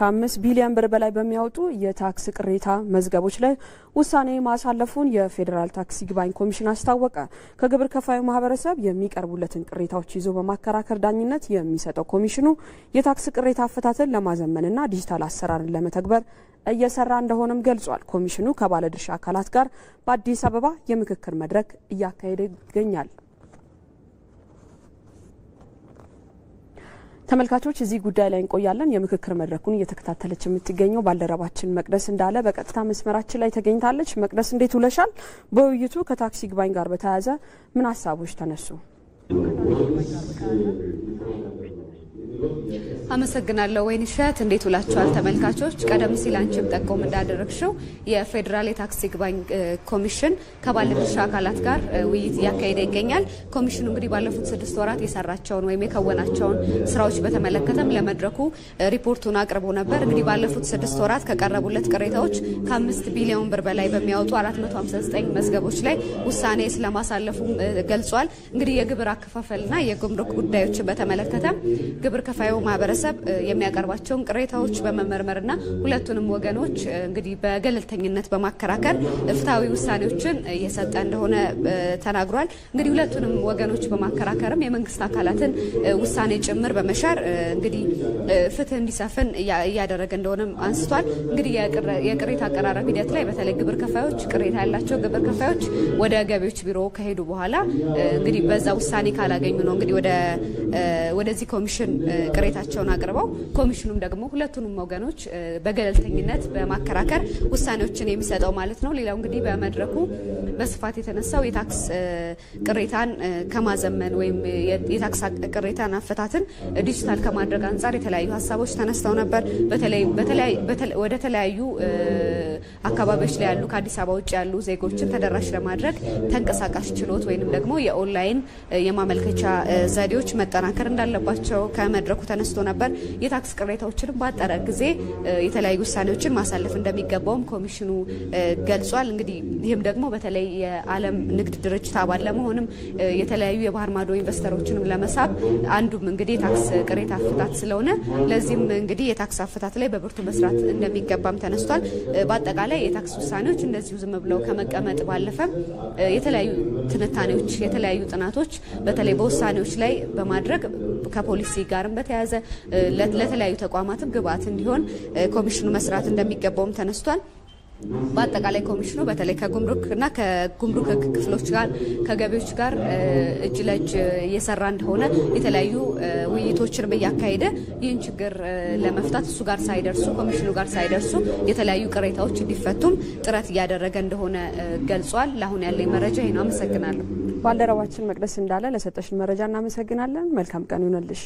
ከ5 ቢሊዮን ብር በላይ በሚያወጡ የታክስ ቅሬታ መዝገቦች ላይ ውሳኔ ማሳለፉን የፌዴራል ታክስ ይግባኝ ኮሚሽን አስታወቀ። ከግብር ከፋዩ ማህበረሰብ የሚቀርቡለትን ቅሬታዎች ይዞ በማከራከር ዳኝነት የሚሰጠው ኮሚሽኑ የታክስ ቅሬታ አፈታትን ለማዘመንና ዲጂታል አሰራርን ለመተግበር እየሰራ እንደሆነም ገልጿል። ኮሚሽኑ ከባለድርሻ አካላት ጋር በአዲስ አበባ የምክክር መድረክ እያካሄደ ይገኛል። ተመልካቾች እዚህ ጉዳይ ላይ እንቆያለን። የምክክር መድረኩን እየተከታተለች የምትገኘው ባልደረባችን መቅደስ እንዳለ በቀጥታ መስመራችን ላይ ተገኝታለች። መቅደስ እንዴት ውለሻል? በውይይቱ ከታክስ ይግባኝ ጋር በተያያዘ ምን ሀሳቦች ተነሱ? አመሰግናለሁ ወይንሸት። እንዴት ውላችኋል ተመልካቾች? ቀደም ሲል አንቺም ጠቆም እንዳደረግሽው የፌዴራል የታክስ ይግባኝ ኮሚሽን ከባለድርሻ አካላት ጋር ውይይት እያካሄደ ይገኛል። ኮሚሽኑ እንግዲህ ባለፉት 6 ወራት የሰራቸውን ወይም የከወናቸውን ስራዎች በተመለከተም ለመድረኩ ሪፖርቱን አቅርቦ ነበር። እንግዲህ ባለፉት 6 ወራት ከቀረቡለት ቅሬታዎች ከ5 ቢሊዮን ብር በላይ የሚያወጡ 459 መዝገቦች ላይ ውሳኔ ስለማሳለፉ ገልጿል። እንግዲህ የግብር አከፋፈልና የጉምሩክ ጉዳዮችን በተመለከተ ግብር ከፋዩ ማህበረሰብ የሚያቀርባቸውን ቅሬታዎች በመመርመርና ሁለቱንም ወገኖች እንግዲህ በገለልተኝነት በማከራከር ፍትሃዊ ውሳኔዎችን እየሰጠ እንደሆነ ተናግሯል። እንግዲህ ሁለቱንም ወገኖች በማከራከርም የመንግስት አካላትን ውሳኔ ጭምር በመሻር እንግዲህ ፍትህ እንዲሰፍን እያደረገ እንደሆነም አንስቷል። እንግዲህ የቅሬታ አቀራረብ ሂደት ላይ በተለይ ግብር ከፋዮች ቅሬታ ያላቸው ግብር ከፋዮች ወደ ገቢዎች ቢሮ ከሄዱ በኋላ እንግዲህ በዛ ውሳኔ ካላገኙ ነው እንግዲህ ወደዚህ ኮሚሽን ቅሬታቸውን አቅርበው ኮሚሽኑም ደግሞ ሁለቱንም ወገኖች በገለልተኝነት በማከራከር ውሳኔዎችን የሚሰጠው ማለት ነው። ሌላው እንግዲህ በመድረኩ በስፋት የተነሳው የታክስ ቅሬታን ከማዘመን ወይም የታክስ ቅሬታን አፈታትን ዲጂታል ከማድረግ አንጻር የተለያዩ ሀሳቦች ተነስተው ነበር። ወደ ተለያዩ አካባቢዎች ላይ ያሉ ከአዲስ አበባ ውጭ ያሉ ዜጎችን ተደራሽ ለማድረግ ተንቀሳቃሽ ችሎት ወይንም ደግሞ የኦንላይን የማመልከቻ ዘዴዎች መጠናከር እንዳለባቸው ከመድረኩ ተነስቶ ነበር። የታክስ ቅሬታዎችን ባጠረ ጊዜ የተለያዩ ውሳኔዎችን ማሳለፍ እንደሚገባውም ኮሚሽኑ ገልጿል። እንግዲህ ይህም ደግሞ በተለይ የዓለም ንግድ ድርጅት አባል ለመሆንም የተለያዩ የባህር ማዶ ኢንቨስተሮችንም ለመሳብ አንዱም እንግዲህ የታክስ ቅሬታ አፈታት ስለሆነ ለዚህም እንግዲህ የታክስ አፈታት ላይ በብርቱ መስራት እንደሚገባም ተነስቷል። በአጠቃላይ የታክስ ውሳኔዎች እንደዚሁ ዝም ብለው ከመቀመጥ ባለፈ የተለያዩ ትንታኔዎች፣ የተለያዩ ጥናቶች በተለይ በውሳኔዎች ላይ በማድረግ ከፖሊሲ ጋርም በተያያዘ ለተለያዩ ተቋማትም ግብአት እንዲሆን ኮሚሽኑ መስራት እንደሚገባውም ተነስቷል። በአጠቃላይ ኮሚሽኑ በተለይ ከጉምሩክና ከጉምሩክ ክፍሎች ጋር ከገቢዎች ጋር እጅ ለእጅ እየሰራ እንደሆነ የተለያዩ ውይይቶችን እያካሄደ ይህን ችግር ለመፍታት እሱ ጋር ሳይደርሱ ኮሚሽኑ ጋር ሳይደርሱ የተለያዩ ቅሬታዎች እንዲፈቱም ጥረት እያደረገ እንደሆነ ገልጿል። ለአሁን ያለኝ መረጃ ይሄ ነው። አመሰግናለሁ። ባልደረባችን መቅደስ እንዳለ ለሰጠሽን መረጃ እናመሰግናለን። መልካም ቀን ይሁንልሽ።